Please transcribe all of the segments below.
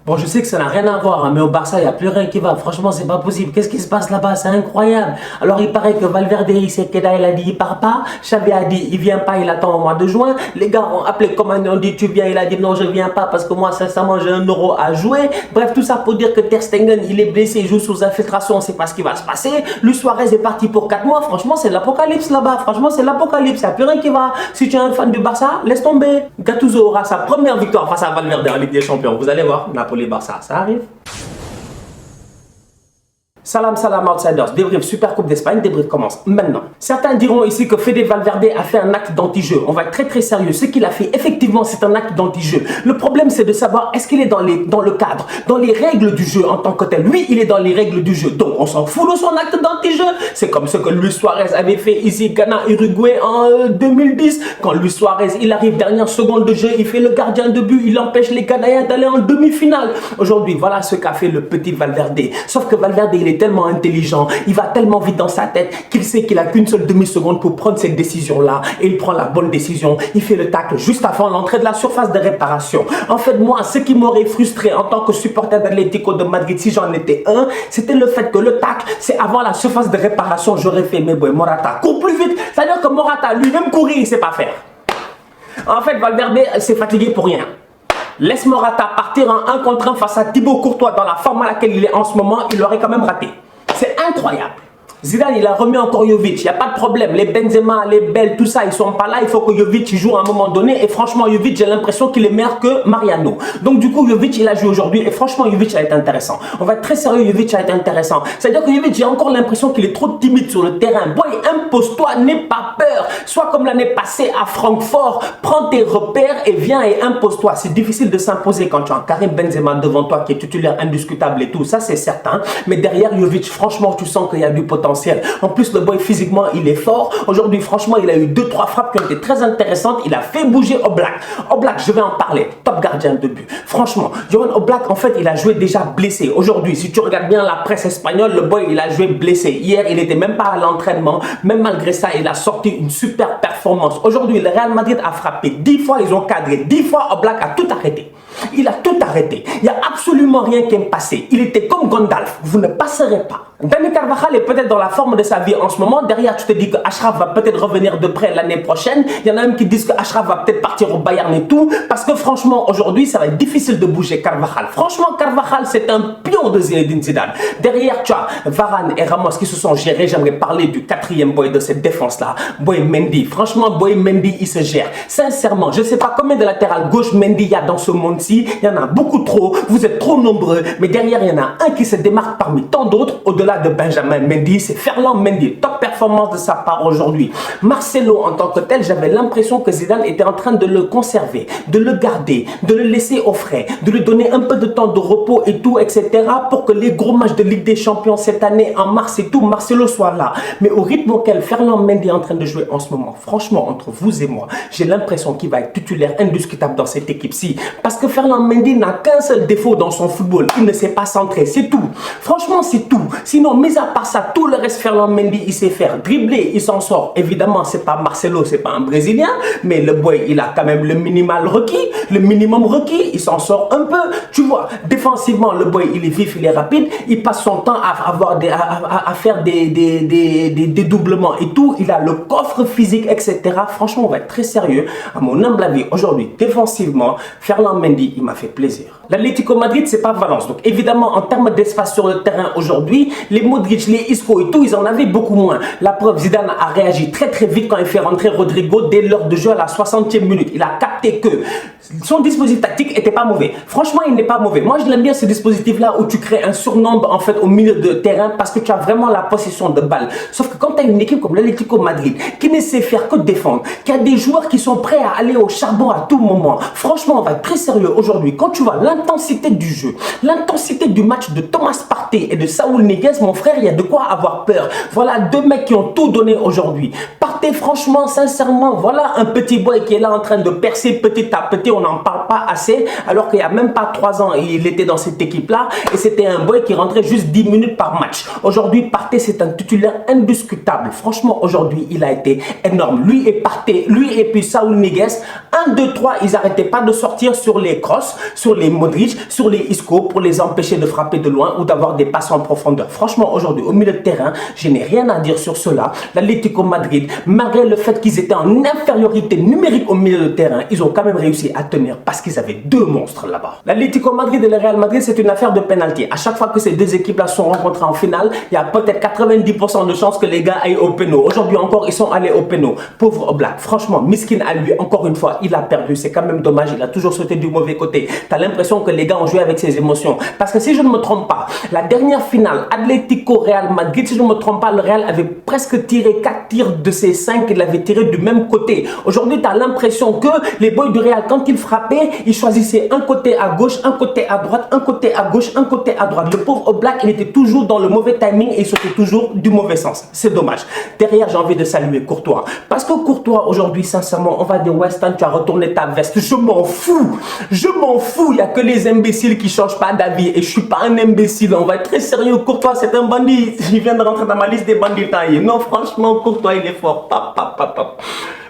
Bon, je sais que ça n'a rien à voir, hein, mais au Barça, il n'y a plus rien qui va. Franchement, c'est pas possible. Qu'est-ce qui se passe là-bas? C'est incroyable. Alors, il paraît que Valverde, il sait qu'il a dit il part pas. Xavi a dit il vient pas, il attend au mois de juin. Les gars ont appelé Coman, ont dit tu viens. Il a dit non, je viens pas parce que moi, sincèrement, j'ai 1 euro à jouer. Bref, tout ça pour dire que Ter Stegen, il est blessé, il joue sous infiltration, on sait pas ce qui va se passer. Luis Suarez est parti pour 4 mois. Franchement, c'est l'apocalypse là-bas. Franchement, c'est l'apocalypse. Il n'y a plus rien qui va. Si tu es un fan du Barça, laisse tomber. Gattuso aura sa première victoire face à Valverde en Ligue des Champions. Vous allez voir, Napoli-Barça, ça arrive. Salam salam outsiders, débrief Super Coupe d'Espagne, débrief commence maintenant. Certains diront ici que Fede Valverde a fait un acte d'anti-jeu. On va être très sérieux. Ce qu'il a fait, effectivement, c'est un acte d'anti-jeu. Le problème, c'est de savoir est-ce qu'il est dans le cadre, dans les règles du jeu en tant que tel. Lui, il est dans les règles du jeu. Donc, on s'en fout de son acte d'anti-jeu. C'est comme ce que Luis Suarez avait fait ici, Ghana-Uruguay en 2010. Quand Luis Suarez, il arrive dernière seconde de jeu, il fait le gardien de but, il empêche les Ghanéens d'aller en demi-finale. Aujourd'hui, voilà ce qu'a fait le petit Valverde. Sauf que Valverde, il est tellement intelligent, il va tellement vite dans sa tête qu'il sait qu'il a qu'une seule demi-seconde pour prendre cette décision-là et il prend la bonne décision. Il fait le tacle juste avant l'entrée de la surface de réparation. En fait, moi, ce qui m'aurait frustré en tant que supporter d'Atlético de Madrid, si j'en étais un, c'était le fait que le tacle, c'est avant la surface de réparation. J'aurais fait, mais bon, Morata, cours plus vite. C'est-à-dire que Morata, lui-même courir, il ne sait pas faire. En fait, Valverde s'est fatigué pour rien. Laisse Morata partir en 1 contre 1 face à Thibaut Courtois dans la forme à laquelle il est en ce moment, il l'aurait quand même raté. C'est incroyable. Zidane, il a remis encore Jovic, il n'y a pas de problème. Les Benzema, les Bell, tout ça, ils sont pas là. Il faut que Jovic joue à un moment donné. Et franchement, Jovic, j'ai l'impression qu'il est meilleur que Mariano. Donc du coup, Jovic, il a joué aujourd'hui. Et franchement, Jovic a été intéressant. On va être très sérieux, Jovic a été intéressant. C'est-à-dire que Jovic, j'ai encore l'impression qu'il est trop timide sur le terrain. Boy, impose-toi, n'aie pas peur. Sois comme l'année passée à Francfort. Prends tes repères et viens et impose-toi. C'est difficile de s'imposer quand tu as Karim Benzema devant toi qui est titulaire indiscutable et tout. Ça, c'est certain. Mais derrière Jovic, franchement, tu sens qu'il y a du potentiel. En plus, le boy, physiquement, il est fort. Aujourd'hui, franchement, il a eu 2-3 frappes qui ont été très intéressantes. Il a fait bouger Oblak. Oblak, je vais en parler. Top gardien de but. Franchement, Johan Oblak, en fait, il a joué déjà blessé. Aujourd'hui, si tu regardes bien la presse espagnole, le boy, il a joué blessé. Hier, il n'était même pas à l'entraînement. Même malgré ça, il a sorti une super performance. Aujourd'hui, le Real Madrid a frappé 10 fois, ils ont cadré. 10 fois, Oblak a tout arrêté. Il a tout arrêté. Il n'y a absolument rien qui est passé. Il était comme Gandalf. Vous ne passerez pas. Dani Carvajal est peut-être dans la forme de sa vie en ce moment. Derrière, tu te dis que Achraf va peut-être revenir de près l'année prochaine. Il y en a même qui disent que Achraf va peut-être partir au Bayern et tout. Parce que franchement, aujourd'hui, ça va être difficile de bouger Carvajal. Franchement, Carvajal, c'est un pion de Zinedine Zidane. Derrière, tu as Varane et Ramos qui se sont gérés. J'aimerais parler du 4e boy de cette défense-là. Boy Mendy. Franchement, boy Mendy, il se gère. Sincèrement, je ne sais pas combien de latéral gauche Mendy il y a dans ce monde-ci. Il y en a beaucoup trop. Vous êtes trop nombreux. Mais derrière, il y en a un qui se démarque parmi tant d'autres. Au-delà de Benjamin Mendy, c'est Ferland Mendy. Top performance de sa part aujourd'hui. Marcelo, en tant que tel, j'avais l'impression que Zidane était en train de le conserver, de le garder, de le laisser au frais, de lui donner un peu de temps de repos et tout, etc. pour que les gros matchs de Ligue des Champions cette année, en mars et tout, Marcelo soit là. Mais au rythme auquel Ferland Mendy est en train de jouer en ce moment, franchement, entre vous et moi, j'ai l'impression qu'il va être titulaire indiscutable dans cette équipe-ci. Parce que Ferland Mendy n'a qu'un seul défaut dans son football, il ne sait pas centrer, c'est tout. Franchement, c'est tout. Sinon, mis à part ça, tout le reste, Ferland Mendy, il sait faire dribbler, il s'en sort. Évidemment, c'est pas Marcelo, c'est pas un Brésilien, mais le boy, il a quand même le minimal requis, le minimum requis, il s'en sort un peu. Tu vois, défensivement, le boy, il est vif, il est rapide, il passe son temps à faire des doublements et tout. Il a le coffre physique, etc. Franchement, on va être très sérieux. À mon humble avis, aujourd'hui, défensivement, Ferland Mendy, il m'a fait plaisir. L'Atlético Madrid, c'est pas Valence. Donc, évidemment, en termes d'espace sur le terrain aujourd'hui, les Modric, les Isco et tout, ils en avaient beaucoup moins. La preuve, Zidane a réagi très vite quand il fait rentrer Rodrigo dès l'heure de jeu à la 60e minute. Il a capté que son dispositif tactique était pas mauvais. Franchement, il n'est pas mauvais. Moi, je l'aime bien ce dispositif-là où tu crées un surnombre en fait au milieu de terrain parce que tu as vraiment la possession de balle. Sauf que quand tu as une équipe comme l'Atlético Madrid qui ne sait faire que défendre, qui a des joueurs qui sont prêts à aller au charbon à tout moment, franchement, on va être très sérieux aujourd'hui. Quand tu vois l'intensité du jeu, l'intensité du match de Thomas Partey et de Saúl Ñíguez, mon frère, il y a de quoi avoir peur. Voilà deux mecs qui ont tout donné aujourd'hui. Partey, franchement, sincèrement, voilà un petit boy qui est là en train de percer petit à petit. on n'en parle pas assez, alors qu'il n'y a même pas 3 ans, il était dans cette équipe-là, et c'était un boy qui rentrait juste 10 minutes par match. Aujourd'hui, Partey, c'est un titulaire indiscutable. Franchement, aujourd'hui, il a été énorme. Lui et Partey, lui et puis Saúl Ñíguez, 1, 2, 3, ils n'arrêtaient pas de sortir sur les crosses, sur les Modric, sur les Isco, pour les empêcher de frapper de loin ou d'avoir des passes en profondeur. Franchement, aujourd'hui, au milieu de terrain, je n'ai rien à dire sur cela. L'Atlético Madrid, malgré le fait qu'ils étaient en infériorité numérique au milieu de terrain, ils ont quand même réussi à tenir parce qu'ils avaient deux monstres là-bas. L'Atlético Madrid et le Real Madrid, c'est une affaire de pénalty. À chaque fois que ces deux équipes-là sont rencontrées en finale, il y a peut-être 90% de chances que les gars aillent au péno. Aujourd'hui encore, ils sont allés au péno. Pauvre Oblak, franchement, miskin à lui, encore une fois, il a perdu. C'est quand même dommage, il a toujours sauté du mauvais côté. Tu as l'impression que les gars ont joué avec ses émotions. Parce que si je ne me trompe pas, la dernière finale, Atlético-Real Madrid, si je ne me trompe pas, le Real avait presque tiré 4 tirs de ses 5, il avait tiré du même côté. Aujourd'hui, tu as l'impression que les boys du Real, quand ils frappaient, ils choisissaient un côté à gauche, un côté à droite, un côté à gauche, un côté à droite. Le pauvre Oblak, il était toujours dans le mauvais timing et il sautait toujours du mauvais sens. C'est dommage. Derrière, j'ai envie de saluer Courtois. Parce que Courtois, aujourd'hui, sincèrement, on va dire West Ham, tu as retourné ta veste. Je m'en fous. Je m'en fous. Il n'y a que les imbéciles qui ne changent pas d'avis. Et je ne suis pas un imbécile. On va être très sérieux. Courtois, c'est un bandit. Il vient de rentrer dans ma liste des bandits taillés. Non, franchement, Courtois, il est fort.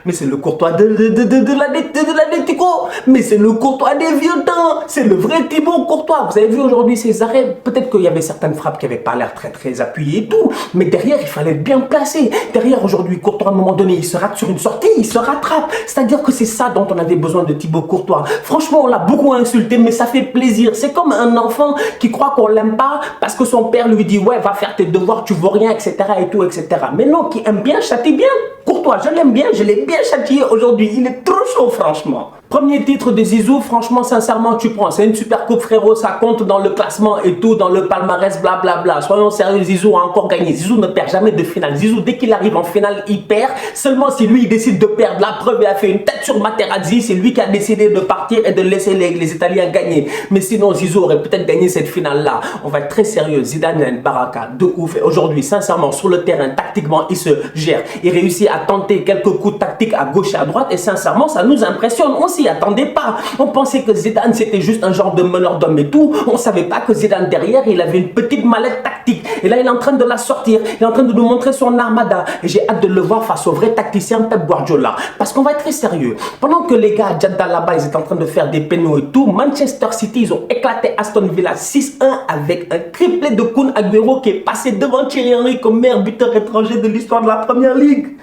Mais c'est le Courtois de l'Atlético. Mais c'est le Courtois des vieux temps. C'est le vrai Thibaut Courtois. Vous avez vu aujourd'hui ses arrêts. Peut-être qu'il y avait certaines frappes qui n'avaient pas l'air très appuyées et tout. Mais derrière, il fallait être bien placé. Derrière, aujourd'hui, Courtois, à un moment donné, il se rate sur une sortie. Il se rattrape. C'est-à-dire que c'est ça dont on avait besoin de Thibaut Courtois. Franchement, on l'a beaucoup insulté, mais ça fait plaisir. C'est comme un enfant qui croit qu'on l'aime pas parce que son père lui dit « Ouais, va faire tes devoirs, tu vaux rien, etc. et tout, etc. » Mais non, qui aime bien, châtie bien. Courtois, je l'aime bien, je l'ai bien châtié aujourd'hui. Il est trop chaud, franchement. Premier titre de Zizou, franchement, sincèrement, tu prends. C'est une super coupe, frérot. Ça compte dans le classement et tout, dans le palmarès, blablabla. Soyons sérieux, Zizou a encore gagné. Zizou ne perd jamais de finale. Zizou, dès qu'il arrive en finale, il perd. Seulement si lui, il décide de perdre. La preuve, il a fait une tête sur Materazzi. C'est lui qui a décidé de partir et de laisser les Italiens gagner. Mais sinon, Zizou aurait peut-être gagné cette finale-là. On va être très sérieux. Zidane a une baraka de ouf. Et aujourd'hui, sincèrement, sur le terrain, tactiquement, il se gère. Il réussit à tenter quelques coups tactiques à gauche et à droite. Et sincèrement, ça nous impressionne. On s'y attendait pas. On pensait que Zidane, c'était juste un genre de meneur d'hommes et tout. On savait pas que Zidane, derrière, il avait une petite mallette tactique. Et là, il est en train de la sortir. Il est en train de nous montrer son armada. Et j'ai hâte de le voir face au vrai tacticien Pep Guardiola. Parce qu'on va être très sérieux. Pendant que les gars à Jeddah là-bas, ils étaient en train de faire des pénaux et tout, Manchester City, ils ont éclaté Aston Villa 6-1 avec un triplé de Kun Agüero qui est passé devant Thierry Henry comme meilleur buteur étranger de l'histoire de la Première Ligue.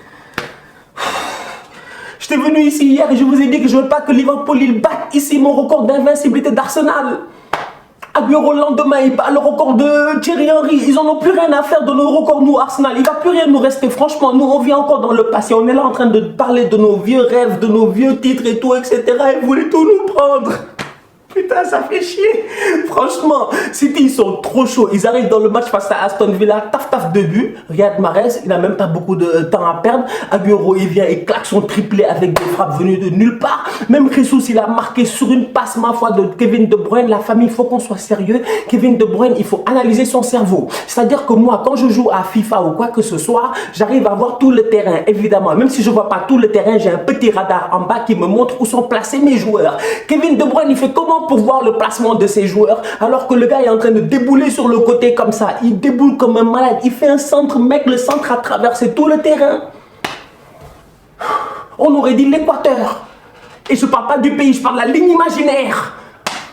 J'étais venu ici hier et je vous ai dit que je ne veux pas que Liverpool il batte ici mon record d'invincibilité d'Arsenal. Agüero le lendemain, il bat le record de Thierry Henry. Ils n'en ont plus rien à faire de nos records, nous, Arsenal. Il ne va plus rien nous rester. Franchement, nous, on vit encore dans le passé. On est là en train de parler de nos vieux rêves, de nos vieux titres et tout, etc. Et vous voulez tout nous prendre. Putain, ça fait chier. Franchement, City, ils sont trop chauds. Ils arrivent dans le match face à Aston Villa, taf de but. Riyad Mahrez, il n'a même pas beaucoup de temps à perdre. Agüero, il vient et claque son triplé avec des frappes venues de nulle part. Même Jesus, il a marqué sur une passe, ma foi, de Kevin De Bruyne. La famille, il faut qu'on soit sérieux. Kevin De Bruyne, il faut analyser son cerveau. C'est-à-dire que moi, quand je joue à FIFA ou quoi que ce soit, j'arrive à voir tout le terrain, évidemment. Même si je ne vois pas tout le terrain, j'ai un petit radar en bas qui me montre où sont placés mes joueurs. Kevin De Bruyne, il fait comment pour voir le placement de ses joueurs alors que le gars est en train de débouler sur le côté comme ça. Il déboule comme un malade. Il fait un centre, mec, le centre a traversé tout le terrain. On aurait dit l'Équateur. Et je parle pas du pays, je parle de la ligne imaginaire.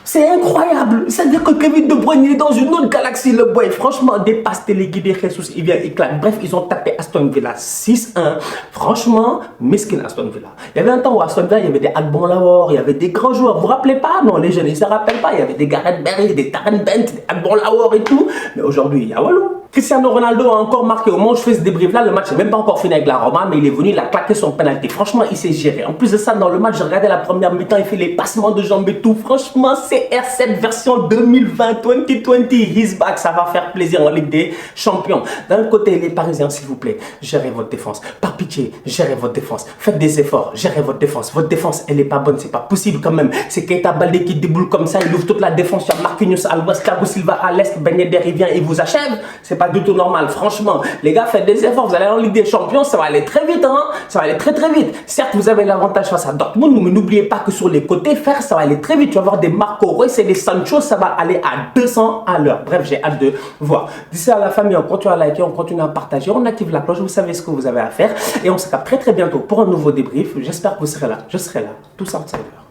C'est incroyable. C'est-à-dire que Kevin De Bruyne, il est dans une autre galaxie, le boy. Franchement, des passes téléguidées, Jesus, il vient, il claque. Bref, ils ont tapé Aston Villa 6-1. Franchement, miskin Aston Villa. Il y avait un temps où Aston Villa, il y avait des Agbon Lahore, il y avait des grands joueurs. Vous vous rappelez pas? Non, les jeunes, ils ne se rappellent pas. Il y avait des Gareth Bale, des Darren Bent, des Agbon Lahore et tout. Mais aujourd'hui, il y a Walou. Cristiano Ronaldo a encore marqué. Au moment où je fais ce débrief là, le match n'est même pas encore fini avec la Roma, mais il est venu, il a claqué son penalty. Franchement, il s'est géré. En plus de ça, dans le match, j'ai regardé la première mi-temps, il fait les passements de jambes et tout. Franchement, CR7 version 2020, 2020, he's back. Ça va faire plaisir en Ligue des Champions. D'un côté, les Parisiens, s'il vous plaît, gérez votre défense. Par pitié, gérez votre défense. Faites des efforts, gérez votre défense. Votre défense, elle n'est pas bonne, c'est pas possible quand même. C'est Keita Baldé qui déboule comme ça, il ouvre toute la défense. Il y a Marquinhos à l'ouest, Thiago Silva à l'est, Ben Yedder, il vient, il vous achève. C'est pas pas du tout normal. Franchement, les gars, faites des efforts. Vous allez en Ligue des Champions, ça va aller très vite. Hein, ça va aller très vite. Certes, vous avez l'avantage face à Dortmund, mais n'oubliez pas que sur les côtés, frère, ça va aller très vite. Tu vas avoir des Marco Reus et des Sancho, ça va aller à 200 à l'heure. Bref, j'ai hâte de voir. D'ici à la famille, on continue à liker, on continue à partager, on active la cloche, vous savez ce que vous avez à faire. Et on se capte très bientôt pour un nouveau débrief. J'espère que vous serez là. Je serai là. Tous outsiders.